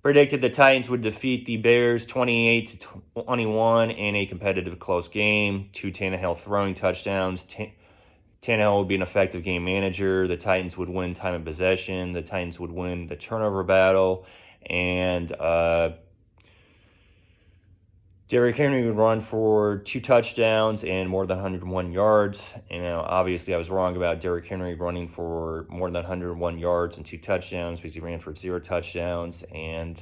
predicted the Titans would defeat the Bears 28-21 in a competitive close game. 2 Tannehill throwing touchdowns. Tannehill would be an effective game manager. The Titans would win time of possession. The Titans would win the turnover battle. And Derrick Henry would run for 2 touchdowns and more than 101 yards. And obviously, I was wrong about Derrick Henry running for more than 101 yards and 2 touchdowns because he ran for 0 touchdowns. And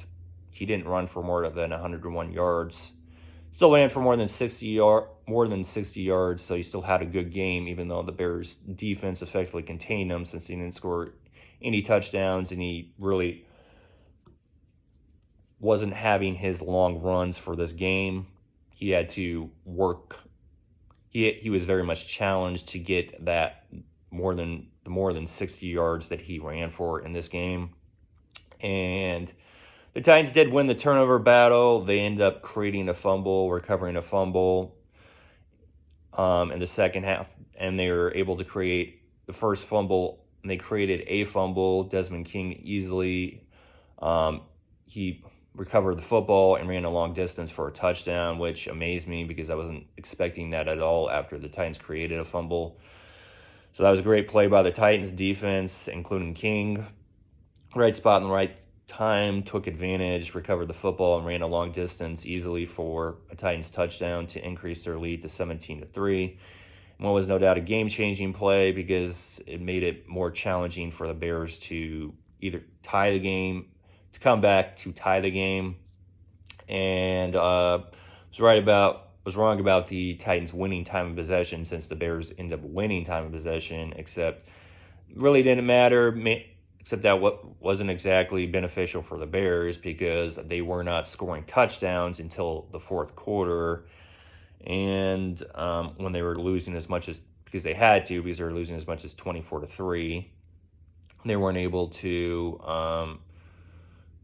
he didn't run for more than 101 yards. Still ran for more than 60 yards, so he still had a good game, even though the Bears' defense effectively contained him since he didn't score any touchdowns and he really wasn't having his long runs for this game. He had to work. He was very much challenged to get that more than 60 yards that he ran for in this game. And the Titans did win the turnover battle. They ended up creating a fumble, recovering a fumble in the second half, and they were able to create the first fumble. And they created a fumble. Desmond King easily he recovered the football and ran a long distance for a touchdown, which amazed me because I wasn't expecting that at all after the Titans created a fumble. So that was a great play by the Titans defense, including King. Right spot in the right time, took advantage, recovered the football, and ran a long distance easily for a Titans touchdown to increase their lead to 17-3. And what was no doubt a game-changing play because it made it more challenging for the Bears to either tie the game, to come back to tie the game. And was wrong about the Titans winning time of possession since the Bears ended up winning time of possession, except really didn't matter. Except that what wasn't exactly beneficial for the Bears because they were not scoring touchdowns until the fourth quarter. And when they were losing as much as, because they had to, because they were losing as much as 24-3, they weren't able to,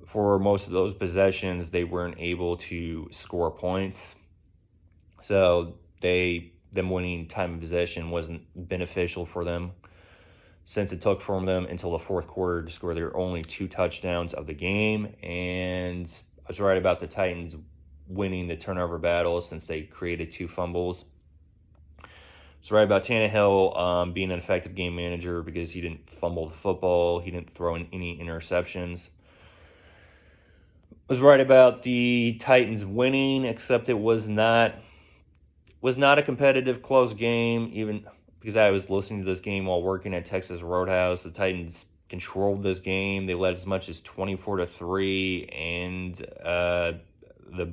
for most of those possessions, they weren't able to score points. So them winning time of possession wasn't beneficial for them, since it took from them until the fourth quarter to score their only 2 touchdowns of the game. And I was right about the Titans winning the turnover battle since they created 2 fumbles. I was right about Tannehill being an effective game manager because he didn't fumble the football. He didn't throw in any interceptions. I was right about the Titans winning, except it was not a competitive close game, even because I was listening to this game while working at Texas Roadhouse. The Titans controlled this game. They led as much as 24-3, and they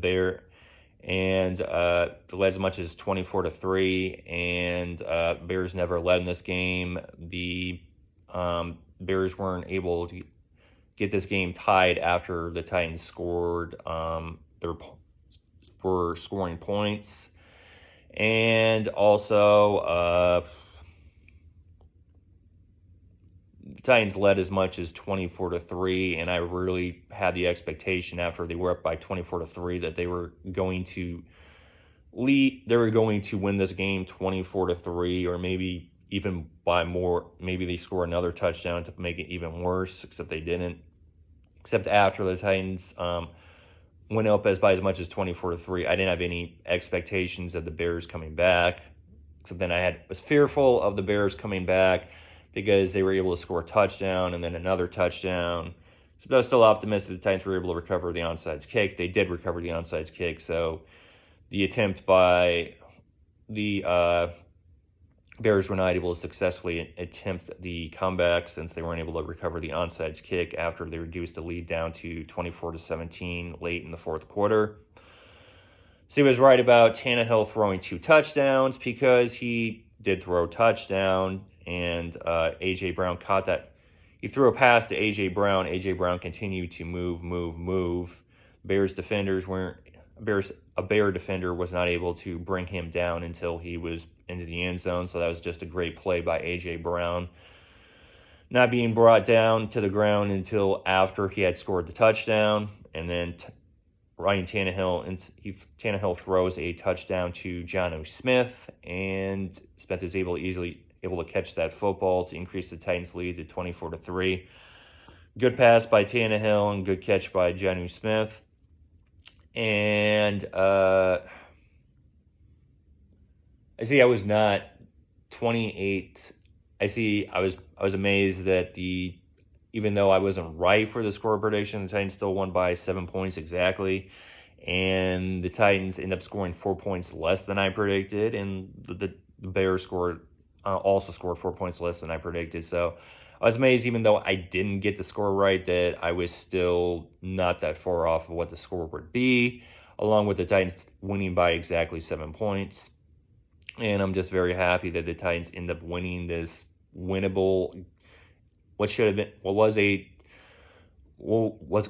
led as much as 24-3, and Bears never led in this game. The Bears weren't able to get this game tied after the Titans scored. Were scoring points. And also, the Titans led as much as 24-3, and I really had the expectation after they were up by 24-3 that they were going to lead. They were going to win this game 24-3, or maybe even by more. Maybe they score another touchdown to make it even worse, except they didn't. Except after the Titans went up by as much as 24-3. I didn't have any expectations of the Bears coming back. So then I was fearful of the Bears coming back because they were able to score a touchdown and then another touchdown. So I was still optimistic the Titans were able to recover the onside kick. They did recover the onside kick. So the attempt by the Bears were not able to successfully attempt the comeback since they weren't able to recover the onside kick after they reduced the lead down to 24-17 late in the fourth quarter. So he was right about Tannehill throwing 2 touchdowns because he did throw a touchdown, and A.J. Brown caught that. He threw a pass to A.J. Brown. A.J. Brown continued to move. A Bear defender was not able to bring him down until he was into the end zone. So that was just a great play by A.J. Brown. Not being brought down to the ground until after he had scored the touchdown. And then Ryan Tannehill throws a touchdown to Jonnu Smith. And Smith is able to catch that football to increase the Titans' lead to 24-3. Good pass by Tannehill and good catch by Jonnu Smith. And I see I was not 28. I was amazed that even though I wasn't right for the score prediction, the Titans still won by 7 points exactly. And the Titans end up scoring 4 points less than I predicted, and the Bears also scored 4 points less than I predicted. So I was amazed, even though I didn't get the score right, that I was still not that far off of what the score would be, along with the Titans winning by exactly 7 points. And I'm just very happy that the Titans end up winning this winnable, what's going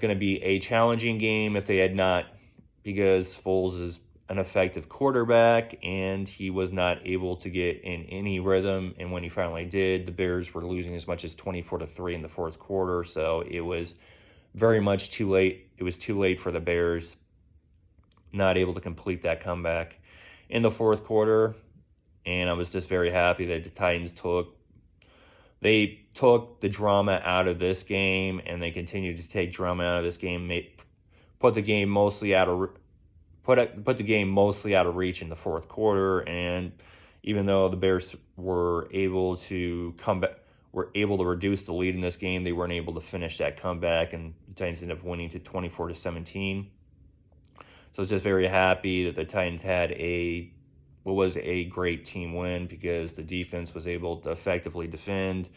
to be a challenging game if they had not, because Foles is an effective quarterback and he was not able to get in any rhythm. And when he finally did, the Bears were losing as much as 24-3 in the fourth quarter. So it was very much too late. It was too late for the Bears, not able to complete that comeback in the fourth quarter. And I was just very happy that the Titans took the drama out of this game, and they continued to take drama out of this game, put the game mostly out of reach in the fourth quarter. And even though the Bears were able to reduce the lead in this game, they weren't able to finish that comeback, and the Titans ended up winning to 24-17. So I was just very happy that the Titans had what was a great team win, because the defense was able to effectively defend.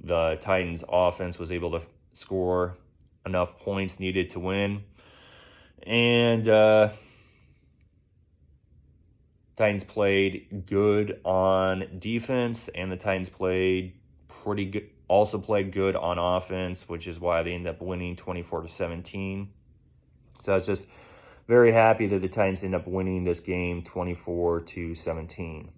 The Titans offense was able to score enough points needed to win. And Titans played good on defense, and the Titans played good on offense, which is why they ended up winning 24-17. So I was just very happy that the Titans end up winning this game 24-17.